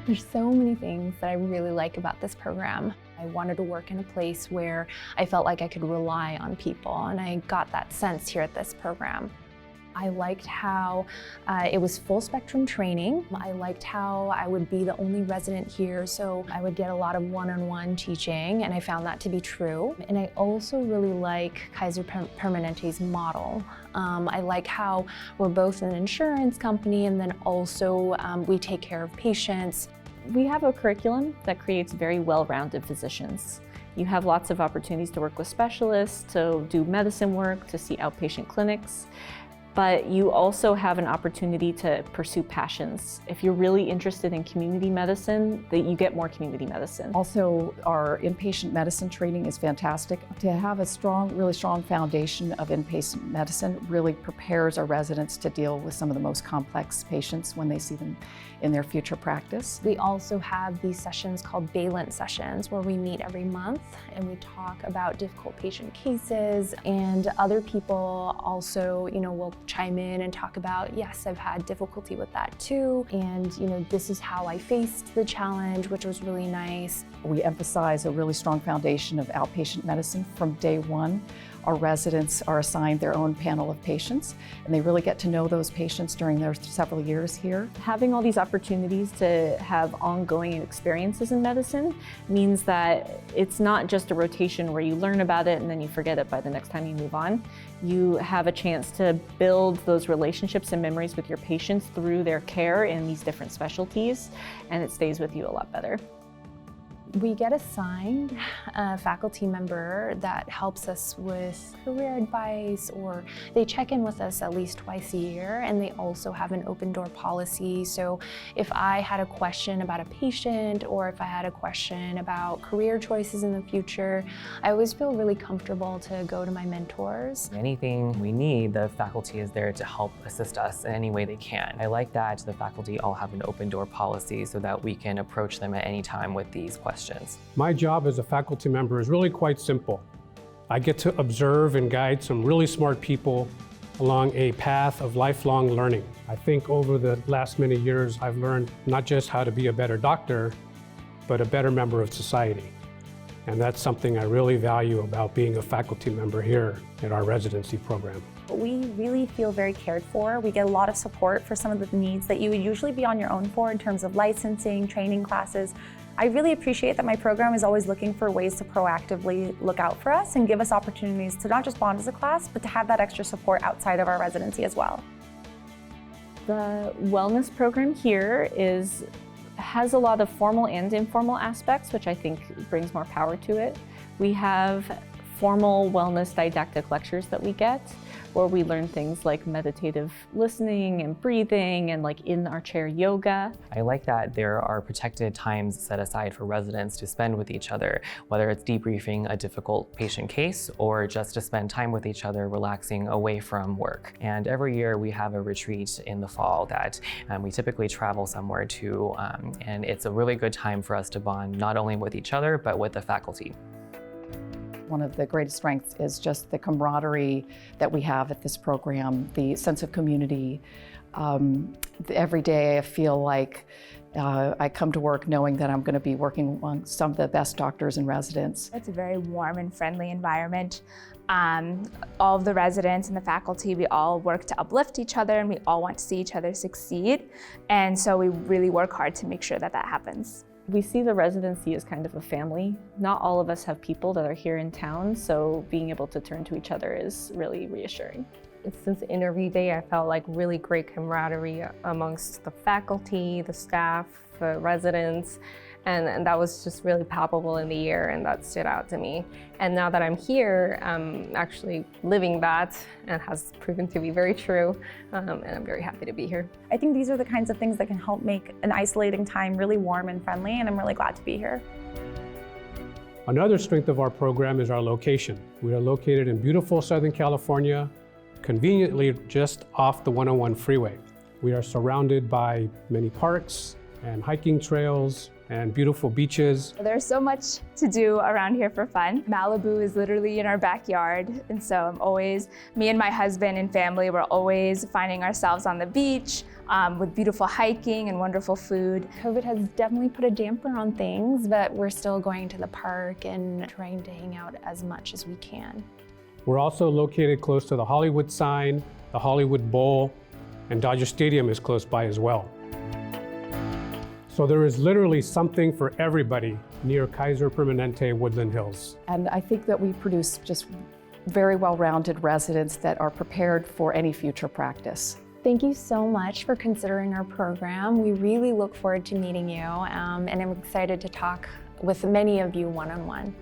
There's so many things that I really like about this program. I wanted to work in a place where I felt like I could rely on people, and I got that sense here at this program. I liked how it was full spectrum training. I liked how I would be the only resident here, so I would get a lot of one-on-one teaching, and I found that to be true. And I also really like Kaiser Permanente's model. I like how we're both an insurance company, and then also we take care of patients. We have a curriculum that creates very well-rounded physicians. You have lots of opportunities to work with specialists, to do medicine work, to see outpatient clinics. But you also have an opportunity to pursue passions. If you're really interested in community medicine, that you get more community medicine. Also, our inpatient medicine training is fantastic. To have a really strong foundation of inpatient medicine really prepares our residents to deal with some of the most complex patients when they see them in their future practice. We also have these sessions called Valent sessions, where we meet every month and we talk about difficult patient cases, and other people also, will chime in and talk about, yes, I've had difficulty with that too, and this is how I faced the challenge, which was really nice. We emphasize a really strong foundation of outpatient medicine from day one. Our residents are assigned their own panel of patients, and they really get to know those patients during their several years here. Having all these opportunities to have ongoing experiences in medicine means that it's not just a rotation where you learn about it and then you forget it by the next time you move on. You have a chance to build those relationships and memories with your patients through their care in these different specialties, and it stays with you a lot better. We get assigned a faculty member that helps us with career advice, or they check in with us at least twice a year, and they also have an open door policy. So if I had a question about a patient, or if I had a question about career choices in the future, I always feel really comfortable to go to my mentors. Anything we need, the faculty is there to help assist us in any way they can. I like that the faculty all have an open door policy so that we can approach them at any time with these questions. My job as a faculty member is really quite simple. I get to observe and guide some really smart people along a path of lifelong learning. I think over the last many years, I've learned not just how to be a better doctor, but a better member of society. And that's something I really value about being a faculty member here at our residency program. We really feel very cared for. We get a lot of support for some of the needs that you would usually be on your own for in terms of licensing, training classes. I really appreciate that my program is always looking for ways to proactively look out for us and give us opportunities to not just bond as a class, but to have that extra support outside of our residency as well. The wellness program here has a lot of formal and informal aspects, which I think brings more power to it. We have formal wellness didactic lectures that we get, where we learn things like meditative listening and breathing and like in our chair yoga. I like that there are protected times set aside for residents to spend with each other, whether it's debriefing a difficult patient case or just to spend time with each other relaxing away from work. And every year we have a retreat in the fall that we typically travel somewhere to, and it's a really good time for us to bond not only with each other, but with the faculty. One of the greatest strengths is just the camaraderie that we have at this program, the sense of community. Every day I feel like I come to work knowing that I'm going to be working among some of the best doctors and residents. It's a very warm and friendly environment. All of the residents and the faculty, we all work to uplift each other, and we all want to see each other succeed. And so we really work hard to make sure that that happens. We see the residency as kind of a family. Not all of us have people that are here in town, so being able to turn to each other is really reassuring. Since interview day, I felt like really great camaraderie amongst the faculty, the staff, the residents, and that was just really palpable in the air, and that stood out to me. And now that I'm here, I'm actually living that, and has proven to be very true, and I'm very happy to be here. I think these are the kinds of things that can help make an isolating time really warm and friendly, and I'm really glad to be here. Another strength of our program is our location. We are located in beautiful Southern California, conveniently just off the 101 freeway. We are surrounded by many parks and hiking trails, and beautiful beaches. There's so much to do around here for fun. Malibu is literally in our backyard, and so me and my husband and family, we're always finding ourselves on the beach with beautiful hiking and wonderful food. COVID has definitely put a damper on things, but we're still going to the park and trying to hang out as much as we can. We're also located close to the Hollywood sign, the Hollywood Bowl, and Dodger Stadium is close by as well. So there is literally something for everybody near Kaiser Permanente, Woodland Hills. And I think that we produce just very well-rounded residents that are prepared for any future practice. Thank you so much for considering our program. We really look forward to meeting you, and I'm excited to talk with many of you one-on-one.